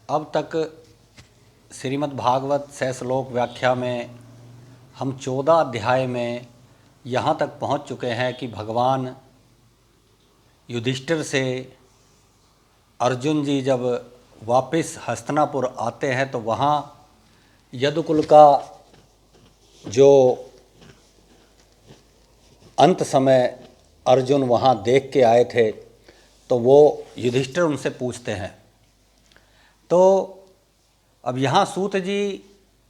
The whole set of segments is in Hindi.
अब तक श्रीमद् भागवत सहस्लोक व्याख्या में हम 14 अध्याय में यहाँ तक पहुँच चुके हैं कि भगवान युधिष्ठिर से अर्जुन जी जब वापस हस्तिनापुर आते हैं तो वहाँ यदुकुल का जो अंत समय अर्जुन वहाँ देख के आए थे तो वो युधिष्ठिर उनसे पूछते हैं। तो अब यहाँ सूत जी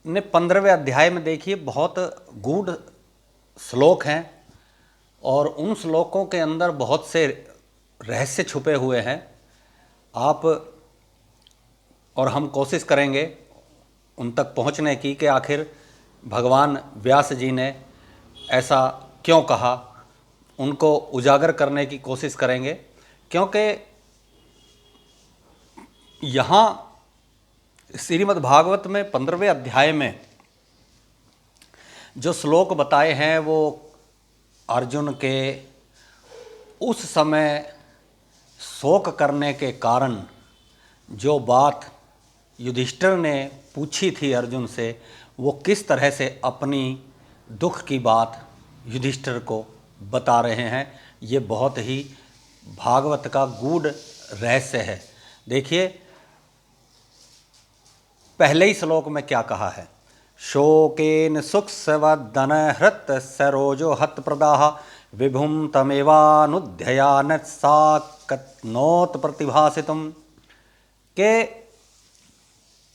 ने 15वें अध्याय में देखिए बहुत गूढ़ श्लोक हैं और उन श्लोकों के अंदर बहुत से रहस्य छुपे हुए हैं। आप और हम कोशिश करेंगे उन तक पहुँचने की कि आखिर भगवान व्यास जी ने ऐसा क्यों कहा, उनको उजागर करने की कोशिश करेंगे। क्योंकि यहाँ श्रीमद् भागवत में 15वें अध्याय में जो श्लोक बताए हैं वो अर्जुन के उस समय शोक करने के कारण जो बात युधिष्ठिर ने पूछी थी अर्जुन से, वो किस तरह से अपनी दुख की बात युधिष्ठिर को बता रहे हैं। ये बहुत ही भागवत का गूढ़ रहस्य है। देखिए पहले ही श्लोक में क्या कहा है, शोकेन सुखसवदन हृत सरोजो हत प्रदाह विभुम तमेवानुध्ययान साकनोत प्रतिभासितुम। के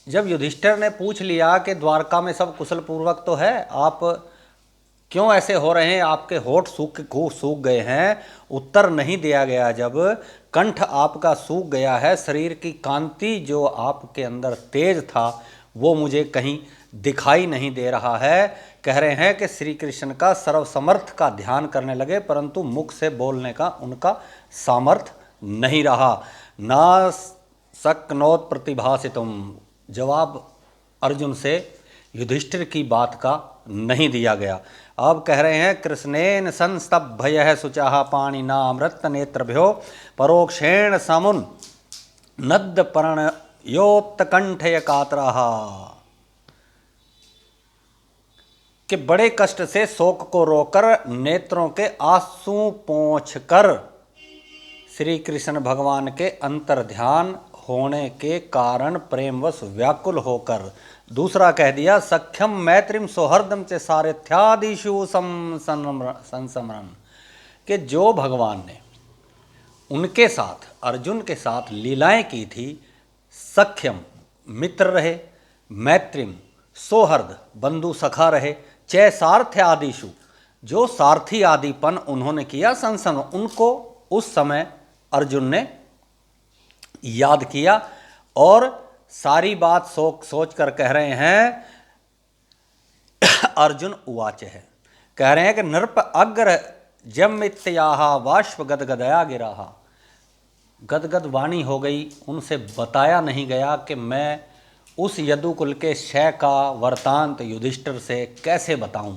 जब युधिष्ठिर ने पूछ लिया कि द्वारका में सब कुशल पूर्वक तो है, आप क्यों ऐसे हो रहे हैं, आपके होठ सूख गए हैं, उत्तर नहीं दिया गया। जब कंठ आपका सूख गया है, शरीर की कांति जो आपके अंदर तेज था वो मुझे कहीं दिखाई नहीं दे रहा है। कह रहे हैं कि श्री कृष्ण का सर्वसमर्थ का ध्यान करने लगे परंतु मुख से बोलने का उनका सामर्थ्य नहीं रहा। ना शक्नोत प्रतिभासितुम, जवाब अर्जुन से युधिष्ठिर की बात का नहीं दिया गया। अब कह रहे हैं कृष्णेन संस्तभ्य शुचाः पाणिना अमृत नेत्रभ्यो परोक्षेण समुन नद्द पर्णयोत्कंठय कातराः। कि बड़े कष्ट से शोक को रोकर नेत्रों के आंसू पोंछकर श्री कृष्ण भगवान के अंतर ध्यान होने के कारण प्रेमवश व्याकुल होकर, दूसरा कह दिया सख्यम मैत्रिम सौहर्दम च सारथ्यादिषु संसमरन, कि जो भगवान ने उनके साथ अर्जुन के साथ लीलाएं की थी, सख्यम मित्र रहे, मैत्रिम सौहर्द बंधु सखा रहे, च सारथ्य आदिषु जो सारथी आदिपन उन्होंने किया, संसन उनको उस समय अर्जुन ने याद किया। और सारी बात सोच कर कह रहे हैं अर्जुन उवाच है, कह रहे हैं कि नृप अग्र जमित्याह वाष्प गदगदया गिराहा। गदगद वाणी हो गई, उनसे बताया नहीं गया कि मैं उस यदुकुल के क्षय का वृतांत युधिष्ठिर से कैसे बताऊं।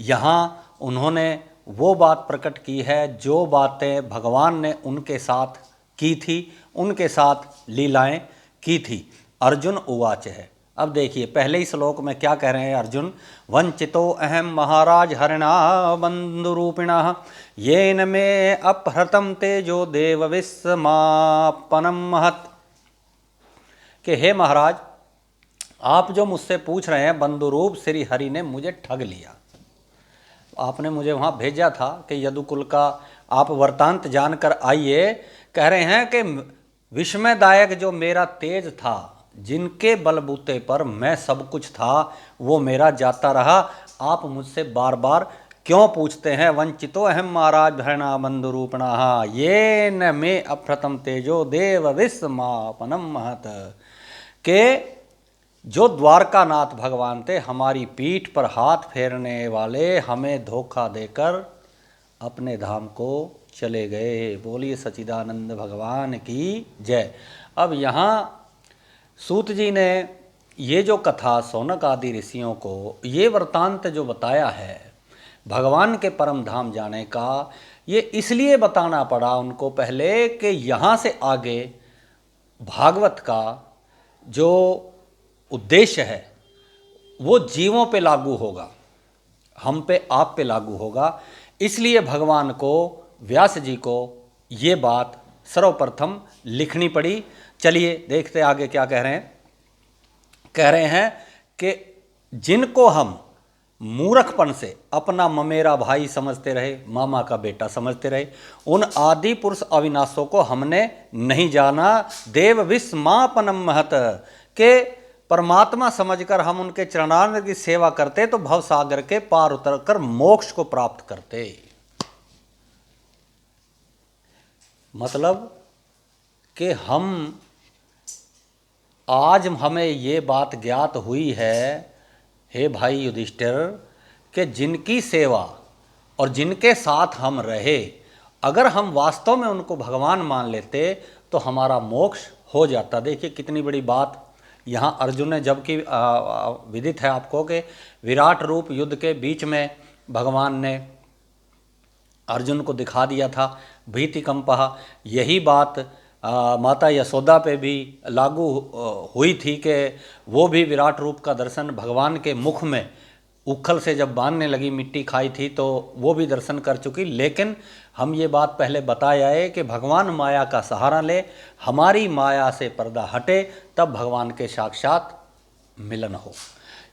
यहाँ उन्होंने वो बात प्रकट की है जो बातें भगवान ने उनके साथ की थी, उनके साथ लीलाएं की थी। अर्जुन उवाच है। अब देखिए पहले ही श्लोक में क्या कह रहे हैं अर्जुन, वंचितो अहम महाराज हरिणा बंधुरूपिणः येन मे अपहृतम तेजो देव विस्मापनम महत्। कि हे महाराज, आप जो मुझसे पूछ रहे हैं, बंधुरूप श्री हरि ने मुझे ठग लिया। आपने मुझे वहाँ भेजा था कि यदुकुल का आप वृतांत जानकर आइए। कह रहे हैं कि विस्मयदायक जो मेरा तेज था, जिनके बलबूते पर मैं सब कुछ था, वो मेरा जाता रहा। आप मुझसे बार बार क्यों पूछते हैं। वंचितो अहम महाराज भरणा बंधुरूपणः येन मे अपहृतम तेजो देव विस्मापनम महत्। के जो द्वारकानाथ भगवान थे, हमारी पीठ पर हाथ फेरने वाले, हमें धोखा देकर अपने धाम को चले गए। बोलिए सच्चिदानंद भगवान की जय। अब यहाँ सूत जी ने ये जो कथा शौनक आदि ऋषियों को ये वृतांत जो बताया है भगवान के परम धाम जाने का, ये इसलिए बताना पड़ा उनको पहले कि यहाँ से आगे भागवत का जो उद्देश्य है वो जीवों पे लागू होगा, हम पे आप पे लागू होगा। इसलिए भगवान को, व्यास जी को ये बात सर्वप्रथम लिखनी पड़ी। चलिए देखते आगे क्या कह रहे हैं। कह रहे हैं कि जिनको हम मूर्खपन से अपना ममेरा भाई समझते रहे, मामा का बेटा समझते रहे, उन आदि पुरुष अविनाशों को हमने नहीं जाना। देव विस्मापनम महत, के परमात्मा समझकर हम उनके चरणारविंद की सेवा करते तो भवसागर के पार उतरकर मोक्ष को प्राप्त करते। मतलब कि हम आज हमें ये बात ज्ञात हुई है, हे भाई युधिष्ठिर, कि जिनकी सेवा और जिनके साथ हम रहे, अगर हम वास्तव में उनको भगवान मान लेते तो हमारा मोक्ष हो जाता। देखिए कितनी बड़ी बात यहाँ अर्जुन ने, जबकि विदित है आपको कि विराट रूप युद्ध के बीच में भगवान ने अर्जुन को दिखा दिया था, भीति कंपहा। यही बात माता यशोदा पे भी लागू हुई थी कि वो भी विराट रूप का दर्शन भगवान के मुख में उखल से जब बांधने लगी, मिट्टी खाई थी, तो वो भी दर्शन कर चुकी। लेकिन हम ये बात पहले बताया है कि भगवान माया का सहारा ले, हमारी माया से पर्दा हटे, तब भगवान के साक्षात मिलन हो।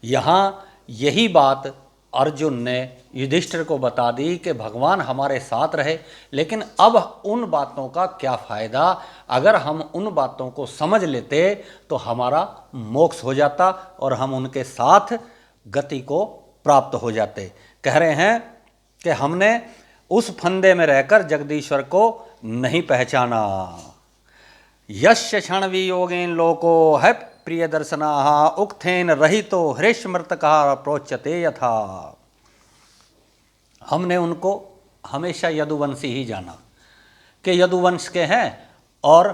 यहाँ यही बात अर्जुन ने युधिष्ठिर को बता दी कि भगवान हमारे साथ रहे, लेकिन अब उन बातों का क्या फ़ायदा। अगर हम उन बातों को समझ लेते तो हमारा मोक्ष हो जाता और हम उनके साथ गति को प्राप्त हो जाते। कह रहे हैं कि हमने उस फंदे में रहकर जगदीश्वर को नहीं पहचाना। यस्य क्षण वियोगेन लोको है प्रिय दर्शना, उक्थेन रहितो हृष्मृतका प्रोच्यते यथा। हमने उनको हमेशा यदुवंशी ही जाना कि यदुवंश के हैं और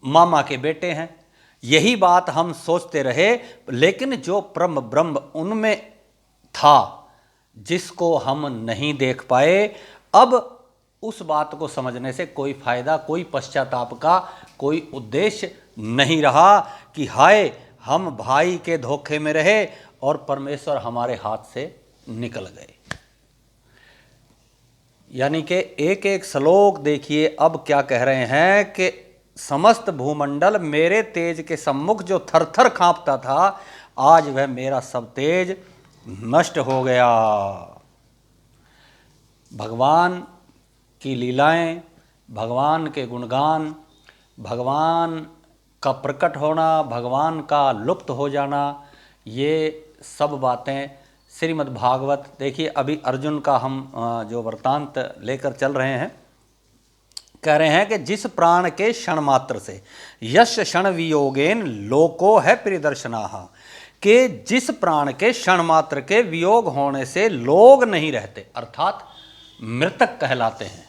मामा के बेटे हैं, यही बात हम सोचते रहे। लेकिन जो परम ब्रह्म उनमें था, जिसको हम नहीं देख पाए, अब उस बात को समझने से कोई फायदा, कोई पश्चाताप का कोई उद्देश्य नहीं रहा कि हाय हम भाई के धोखे में रहे और परमेश्वर हमारे हाथ से निकल गए। यानी कि एक एक श्लोक देखिए अब क्या कह रहे हैं कि समस्त भूमंडल मेरे तेज के सम्मुख जो थरथर कांपता था, आज वह मेरा सब तेज नष्ट हो गया। भगवान की लीलाएं, भगवान के गुणगान, भगवान का प्रकट होना, भगवान का लुप्त हो जाना, ये सब बातें श्रीमद् भागवत। देखिए अभी अर्जुन का हम जो वृत्तांत लेकर चल रहे हैं, कह रहे हैं कि जिस प्राण के क्षण मात्र से यश क्षण वियोगेन लोको है प्रियदर्शनाः, कि जिस प्राण के क्षण मात्र के वियोग होने से लोग नहीं रहते, अर्थात मृतक कहलाते हैं।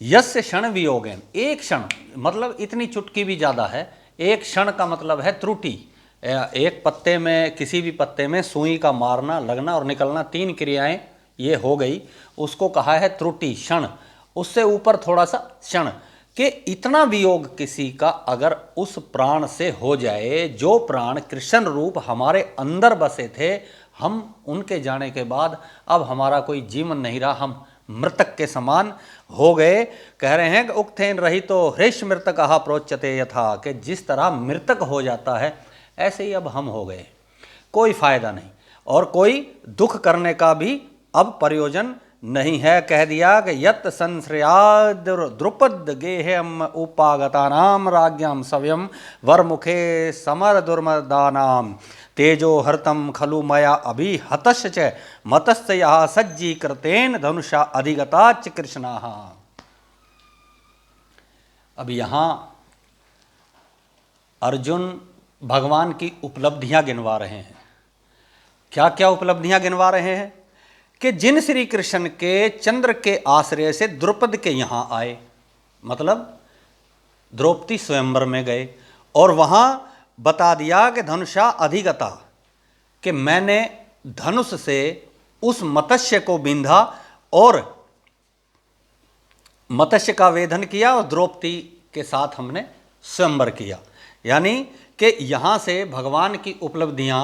यस्य क्षण वियोगेन, एक क्षण मतलब इतनी चुटकी भी ज़्यादा है। एक क्षण का मतलब है त्रुटि। एक पत्ते में, किसी भी पत्ते में सुई का मारना, लगना और निकलना, 3 क्रियाएं ये हो गई, उसको कहा है त्रुटि, क्षण। उससे ऊपर थोड़ा सा क्षण, कि इतना वियोग किसी का अगर उस प्राण से हो जाए, जो प्राण कृष्ण रूप हमारे अंदर बसे थे, हम उनके जाने के बाद अब हमारा कोई जीवन नहीं रहा, हम मृतक के समान हो गए। कह रहे हैं कि उक्थेन रहितो हृष्मृतकः प्रोच्यते यथा, कि जिस तरह मृतक हो जाता है ऐसे ही अब हम हो गए। कोई फायदा नहीं और कोई दुख करने का भी अब प्रयोजन नहीं है। कह दिया कि यत् संश्रयाद द्रुपद गेहम उपागतानाम राज्ञाम सव्यम वरमुखे समर दुर्मदानाम तेजो हरतम खलु मया अभी हतश्च च मतस्य यः सज्जीकृतेन धनुषा अधिगता च कृष्णाः। अब यहाँ अर्जुन भगवान की उपलब्धियां गिनवा रहे हैं। क्या क्या उपलब्धियां गिनवा रहे हैं? कि जिन श्री कृष्ण के चंद्र के आश्रय से द्रुपद के यहाँ आए, मतलब द्रौपदी स्वयंवर में गए और वहाँ बता दिया कि धनुषा अधिगता, कि मैंने धनुष से उस मत्स्य को बिंधा और मत्स्य का वेधन किया और द्रौपदी के साथ हमने स्वयंवर किया। यानी कि यहाँ से भगवान की उपलब्धियाँ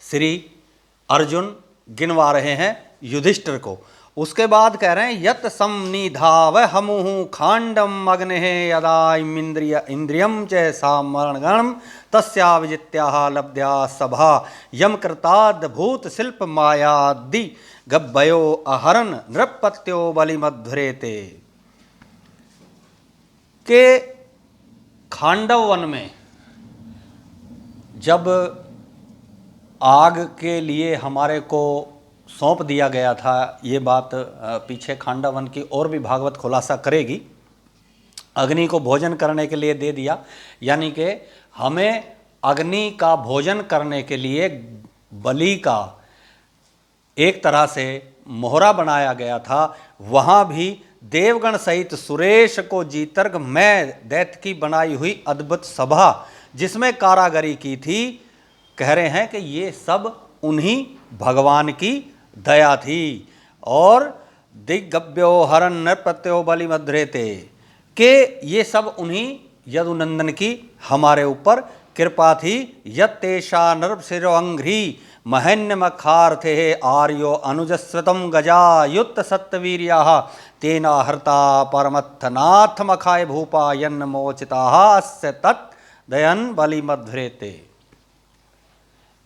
श्री अर्जुन गिनवा रहे हैं युधिष्ठिर को। उसके बाद कह रहे हैं यत समनिधाव हमुहु खांडम अग्ने यदा इंद्रियम च सामरणगणम तस्या विजित्या लब्ध्या सभा यम कृताद्भूत शिल्प मायादि गब्बयो अहरन नृपत्यो बलिमध्वरेते। के खांडव वन में जब आग के लिए हमारे को सौंप दिया गया था, ये बात पीछे खांडव वन की और भी भागवत खुलासा करेगी, अग्नि को भोजन करने के लिए दे दिया, यानी कि हमें अग्नि का भोजन करने के लिए बलि का एक तरह से मोहरा बनाया गया था। वहाँ भी देवगण सहित सुरेश को जीतर्ग मैं दैत्य की बनाई हुई अद्भुत सभा जिसमें कारागरी की थी, कह रहे हैं कि ये सब उन्हीं भगवान की दया थी। और दिग्गभ्यो हरन नृपत्यो बलिमध्वरेते, के ये सब उन्हीं यदुनंदन की हमारे ऊपर कृपा थी। यत्तेषा नृपशिरोअंघ्री महेन्यमखार्थे आर्यो अनुजस्वतम गजा युक्त सत्तवीर्याः तेना हर्ता परमत्थनाथमखाय भूपा यन्न मोचिताः अस्य तत् दयन बलिमध्वरेते।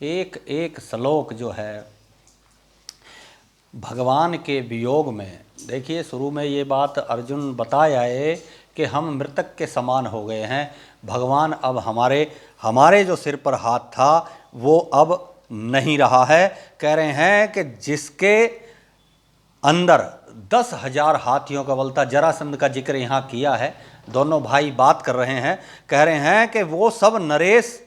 एक एक श्लोक जो है भगवान के वियोग में, देखिए शुरू में ये बात अर्जुन बताया है कि हम मृतक के समान हो गए हैं, भगवान अब हमारे जो सिर पर हाथ था वो अब नहीं रहा है। कह रहे हैं कि जिसके अंदर 10,000 हाथियों का बल था, जरासंध का जिक्र यहाँ किया है, दोनों भाई बात कर रहे हैं, कह रहे हैं कि वो सब नरेश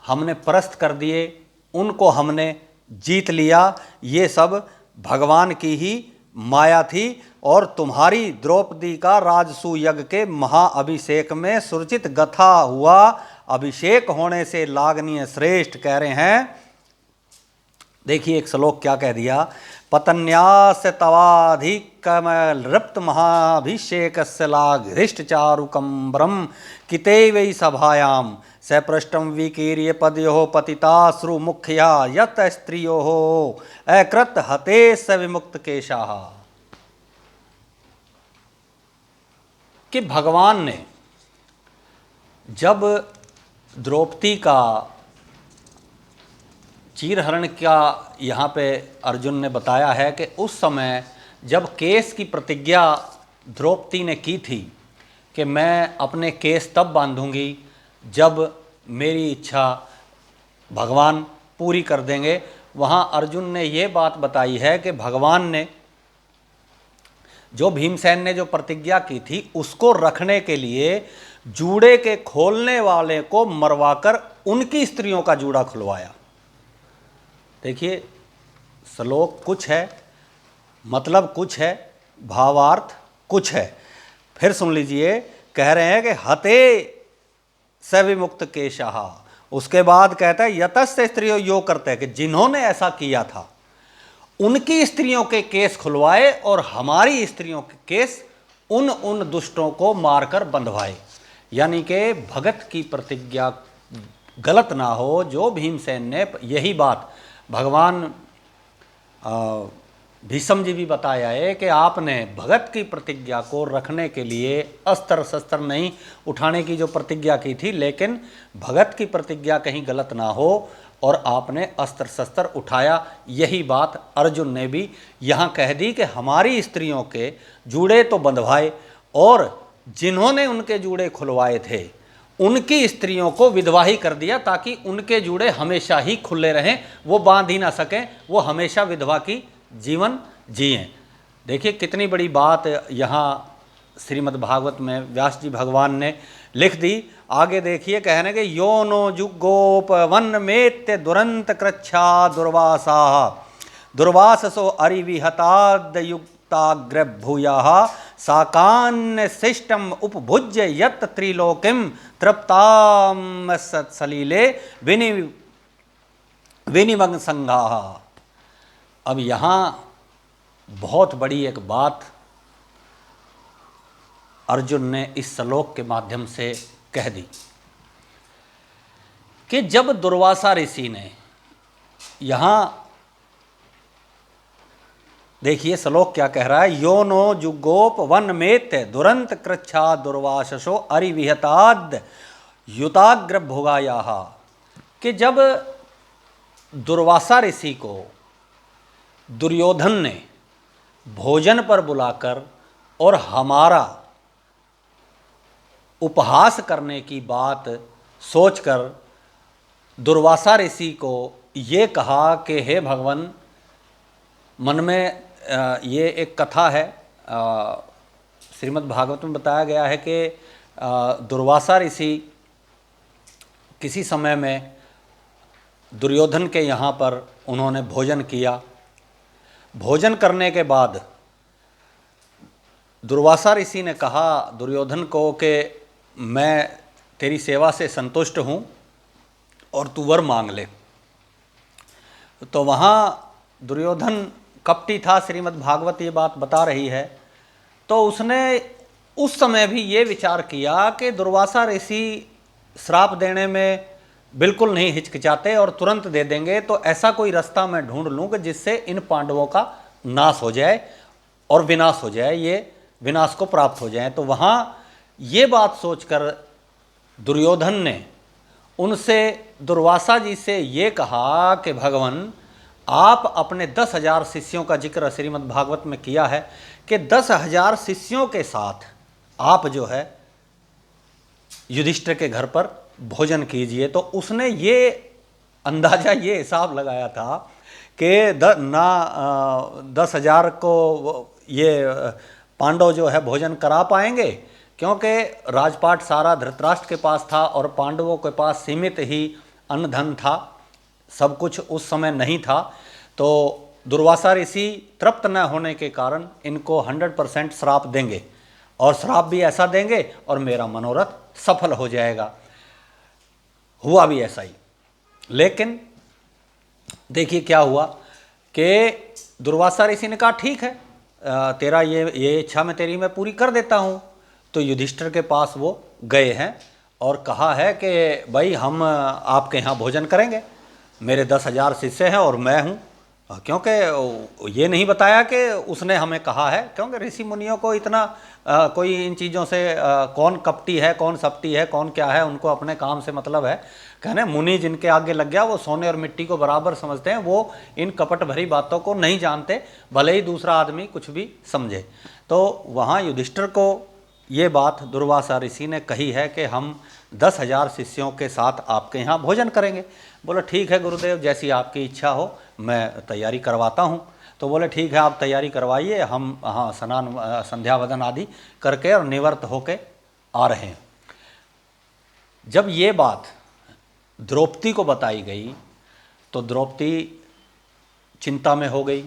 हमने परास्त कर दिए, उनको हमने जीत लिया, ये सब भगवान की ही माया थी। और तुम्हारी द्रौपदी का राजसू यज्ञ के महाअभिषेक में सुरचित गथा हुआ, अभिषेक होने से लागनीय श्रेष्ठ, कह रहे हैं। देखिए एक श्लोक क्या कह दिया, पतन्यास तवाधिकमलृप्त महाभिषेकस्य लाघृष्ट चारुकम्बरम किते वै सभायाम सपृष्टम विकीर्य पदयो पतिताश्रु मुख्या यत स्त्रियो अकृत हते स विमुक्त केशाः। कि भगवान ने जब द्रौपदी का चीरहरण का यहाँ पे अर्जुन ने बताया है कि उस समय जब केस की प्रतिज्ञा द्रौपदी ने की थी कि मैं अपने केस तब बांधूंगी जब मेरी इच्छा भगवान पूरी कर देंगे, वहाँ अर्जुन ने ये बात बताई है कि भगवान ने जो भीमसेन ने जो प्रतिज्ञा की थी उसको रखने के लिए जूड़े के खोलने वाले को मरवाकर उनकी स्त्रियों का जूड़ा खुलवाया। देखिए श्लोक कुछ है, मतलब कुछ है, भावार्थ कुछ है। फिर सुन लीजिए, कह रहे हैं कि हते स विमुक्त केशाः। उसके बाद कहता है यतस्य स्त्रियों यो करते हैं कि जिन्होंने ऐसा किया था उनकी स्त्रियों के केस खुलवाए और हमारी स्त्रियों के केस उन दुष्टों को मारकर बंधवाए। यानी कि भगत की प्रतिज्ञा गलत ना हो। जो भीमसेन ने यही बात भगवान भीष्म जी भी बताया है कि आपने भगत की प्रतिज्ञा को रखने के लिए अस्त्र शस्त्र नहीं उठाने की जो प्रतिज्ञा की थी, लेकिन भगत की प्रतिज्ञा कहीं गलत ना हो और आपने अस्त्र शस्त्र उठाया। यही बात अर्जुन ने भी यहाँ कह दी कि हमारी स्त्रियों के जूड़े तो बंधवाए और जिन्होंने उनके जूड़े खुलवाए थे उनकी स्त्रियों को विधवा ही कर दिया ताकि उनके जूड़े हमेशा ही खुले रहें, वो बांध ही ना सकें, वो हमेशा विधवा की जीवन जिएं। देखिए कितनी बड़ी बात यहाँ श्रीमद् भागवत में व्यास जी भगवान ने लिख दी। आगे देखिए, कहने के योनो जुगोप वन मेत्य दुरंत कृच्छा दुर्वासा दुर्वाससो अरिविहताद युक्ताग्र भूयाः साकान्य शिष्टम उपभुज्य यत त्रिलोकिम तृप्ताम सलीले विनिमग्न संघाः। अब यहाँ बहुत बड़ी एक बात अर्जुन ने इस श्लोक के माध्यम से कह दी कि जब दुर्वासा ऋषि ने, यहाँ देखिए श्लोक क्या कह रहा है, यो नो जुगोप वन मेत दुरंत कृच्छा दुर्वाससो अरिविहताद युताग्र भोगायाः, कि जब दुर्वासा ऋषि को दुर्योधन ने भोजन पर बुलाकर और हमारा उपहास करने की बात सोचकर दुर्वासा ऋषि को ये कहा कि हे भगवान, मन में ये एक कथा है, श्रीमद् भागवत में बताया गया है कि दुर्वासा ऋषि किसी समय में दुर्योधन के यहाँ पर उन्होंने भोजन किया। भोजन करने के बाद दुर्वासा ऋषि ने कहा दुर्योधन को कि मैं तेरी सेवा से संतुष्ट हूँ और तू वर मांग ले। तो वहाँ दुर्योधन कपटी था, श्रीमद् भागवत ये बात बता रही है। तो उसने उस समय भी ये विचार किया कि दुर्वासा ऋषि श्राप देने में बिल्कुल नहीं हिचकिचाते और तुरंत दे देंगे, तो ऐसा कोई रास्ता मैं ढूंढ लूँ कि जिससे इन पांडवों का नाश हो जाए और विनाश हो जाए, ये विनाश को प्राप्त हो जाए। तो वहाँ ये बात सोचकर दुर्योधन ने उनसे, दुर्वासा जी से ये कहा कि भगवान, आप अपने 10,000 शिष्यों का जिक्र श्रीमद् भागवत में किया है कि 10,000 शिष्यों के साथ आप जो है युधिष्ठिर के घर पर भोजन कीजिए। तो उसने ये अंदाज़ा, ये हिसाब लगाया था कि 10,000 को ये पांडव जो है भोजन करा पाएंगे, क्योंकि राजपाट सारा धृतराष्ट्र के पास था और पांडवों के पास सीमित ही अन्न धन था, सब कुछ उस समय नहीं था। तो दुर्वासा ऋषि तृप्त न होने के कारण इनको 100% श्राप देंगे, और श्राप भी ऐसा देंगे और मेरा मनोरथ सफल हो जाएगा। हुआ भी ऐसा ही। लेकिन देखिए क्या हुआ कि दुर्वासा ऋषि ने कहा ठीक है, तेरा ये इच्छा मैं तेरी मैं पूरी कर देता हूँ। तो युधिष्ठिर के पास वो गए हैं और कहा है कि भाई हम आपके यहाँ भोजन करेंगे, मेरे 10,000 शिष्य हैं और मैं हूँ। क्योंकि ये नहीं बताया कि उसने हमें कहा है, क्योंकि ऋषि मुनियों को इतना कोई इन चीज़ों से कौन कपटी है, कौन सपटी है, कौन क्या है, उनको अपने काम से मतलब है। कहने मुनि जिनके आगे लग गया वो सोने और मिट्टी को बराबर समझते हैं, वो इन कपट भरी बातों को नहीं जानते, भले ही दूसरा आदमी कुछ भी समझे। तो वहाँ युधिष्ठिर को ये बात दुर्वासा ऋषि ने कही है कि हम 10,000 शिष्यों के साथ आपके यहाँ भोजन करेंगे। बोले ठीक है गुरुदेव, जैसी आपकी इच्छा हो मैं तैयारी करवाता हूँ। तो बोले ठीक है आप तैयारी करवाइए, हम हाँ स्नान संध्या वदन आदि करके और निवृत्त होके आ रहे हैं। जब ये बात द्रौपदी को बताई गई तो द्रौपदी चिंता में हो गई,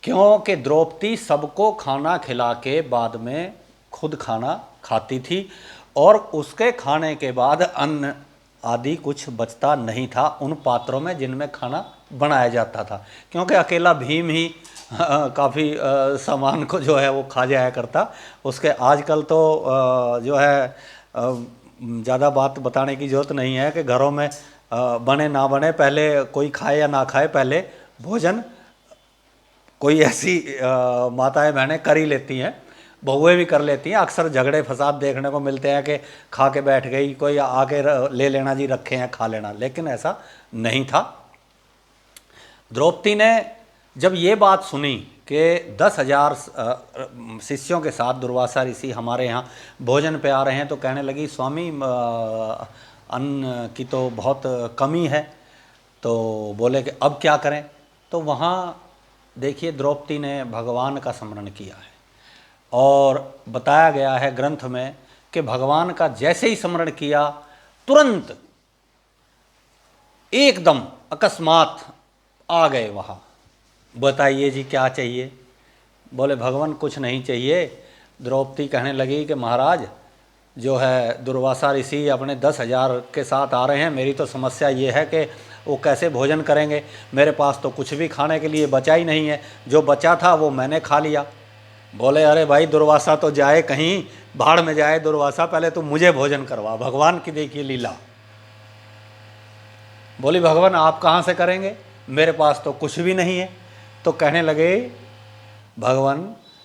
क्योंकि द्रौपदी सबको खाना खिला के बाद में खुद खाना खाती थी और उसके खाने के बाद अन्न आदि कुछ बचता नहीं था उन पात्रों में जिनमें खाना बनाया जाता था, क्योंकि अकेला भीम ही काफ़ी सामान को जो है वो खा जाया करता। उसके आजकल तो जो है ज़्यादा बात बताने की ज़रूरत नहीं है कि घरों में बने ना बने, पहले कोई खाए या ना खाए, पहले भोजन कोई ऐसी माताएं बहनें कर ही लेती हैं, बहुएं भी कर लेती हैं। अक्सर झगड़े फसाद देखने को मिलते हैं कि खा के बैठ गई, कोई आके ले लेना जी, रखे हैं खा लेना, लेकिन ऐसा नहीं था। द्रौपदी ने जब ये बात सुनी कि 10,000 शिष्यों के साथ दुर्वासा ऋषि हमारे यहाँ भोजन पे आ रहे हैं, तो कहने लगी स्वामी अन्न की तो बहुत कमी है। तो बोले कि अब क्या करें। तो वहाँ देखिए द्रौपदी ने भगवान का स्मरण किया है और बताया गया है ग्रंथ में कि भगवान का जैसे ही स्मरण किया तुरंत एकदम अकस्मात आ गए वहाँ। बताइए जी क्या चाहिए। बोले भगवान कुछ नहीं चाहिए। द्रौपदी कहने लगी कि महाराज जो है दुर्वासा ऋषि अपने 10,000 के साथ आ रहे हैं, मेरी तो समस्या ये है कि वो कैसे भोजन करेंगे, मेरे पास तो कुछ भी खाने के लिए बचा ही नहीं है, जो बचा था वो मैंने खा लिया। बोले अरे भाई दुर्वासा तो जाए कहीं भाड़ में जाए दुर्वासा, पहले तो मुझे भोजन करवा। भगवान की देखिए लीला। बोली भगवान आप कहाँ से करेंगे, मेरे पास तो कुछ भी नहीं है। तो कहने लगे भगवान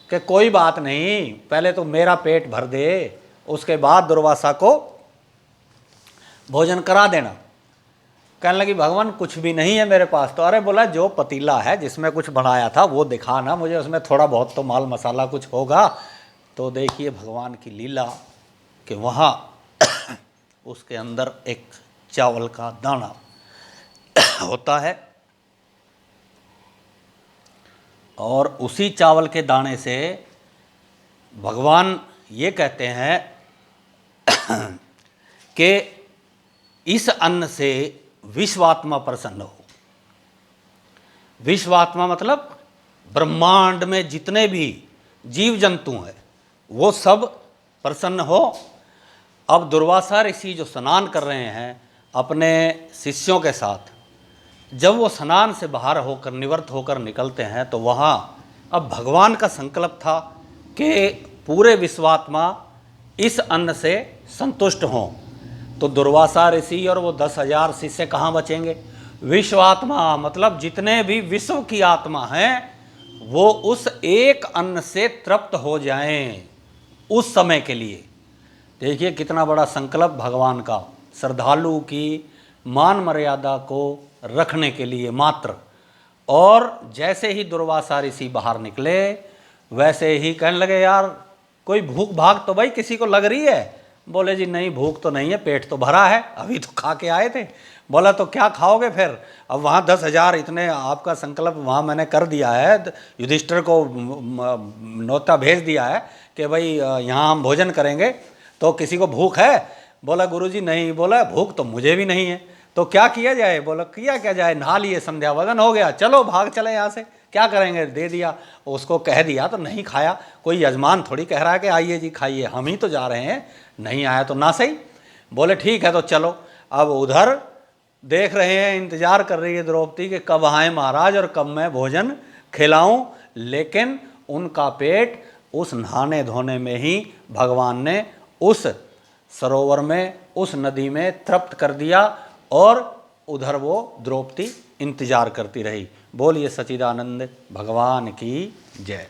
कि कोई बात नहीं, पहले तो मेरा पेट भर दे, उसके बाद दुर्वासा को भोजन करा देना। कहने लगी भगवान कुछ भी नहीं है मेरे पास तो। अरे बोला जो पतीला है जिसमें कुछ बनाया था वो दिखा ना मुझे, उसमें थोड़ा बहुत तो माल मसाला कुछ होगा। तो देखिए भगवान की लीला कि वहाँ उसके अंदर एक चावल का दाना होता है, और उसी चावल के दाने से भगवान ये कहते हैं कि इस अन्न से विश्वात्मा प्रसन्न हो। विश्वात्मा मतलब ब्रह्मांड में जितने भी जीव जंतु हैं वो सब प्रसन्न हो। अब दुर्वासा ऋषि जो स्नान कर रहे हैं अपने शिष्यों के साथ, जब वो स्नान से बाहर होकर निवृत्त होकर निकलते हैं तो वहाँ अब भगवान का संकल्प था कि पूरे विश्वात्मा इस अन्न से संतुष्ट हों। तो दुर्वासा ऋषि और वो 10,000 शिष्य कहाँ बचेंगे। विश्वात्मा मतलब जितने भी विश्व की आत्मा हैं वो उस एक अन्न से तृप्त हो जाएं उस समय के लिए। देखिए कितना बड़ा संकल्प भगवान का, श्रद्धालु की मान मर्यादा को रखने के लिए मात्र। और जैसे ही दुर्वासा ऋषि बाहर निकले वैसे ही कहने लगे यार कोई भूख भाग तो भाई किसी को लग रही है। बोले जी नहीं भूख तो नहीं है, पेट तो भरा है, अभी तो खा के आए थे। बोला तो क्या खाओगे फिर। अब वहाँ 10,000 इतने आपका संकल्प वहाँ मैंने कर दिया है, युधिष्ठिर को नोता भेज दिया है कि भाई यहाँ हम भोजन करेंगे, तो किसी को भूख है। बोला गुरुजी नहीं। बोला भूख तो मुझे भी नहीं है, तो क्या किया जाए। बोला किया क्या जाए, नहा लिए, संध्या वदन हो गया, चलो भाग चले यहाँ से, क्या करेंगे। दे दिया उसको, कह दिया तो नहीं खाया। कोई यजमान थोड़ी कह रहा है कि आइए जी खाइए, हम ही तो जा रहे हैं, नहीं आया तो ना सही। बोले ठीक है तो चलो। अब उधर देख रहे हैं, इंतजार कर रही है द्रौपदी कि कब आए महाराज और कब मैं भोजन खिलाऊं। लेकिन उनका पेट उस नहाने धोने में ही भगवान ने उस सरोवर में, उस नदी में तृप्त कर दिया, और उधर वो द्रौपदी इंतजार करती रही। बोलिए सच्चिदानंद भगवान की जय।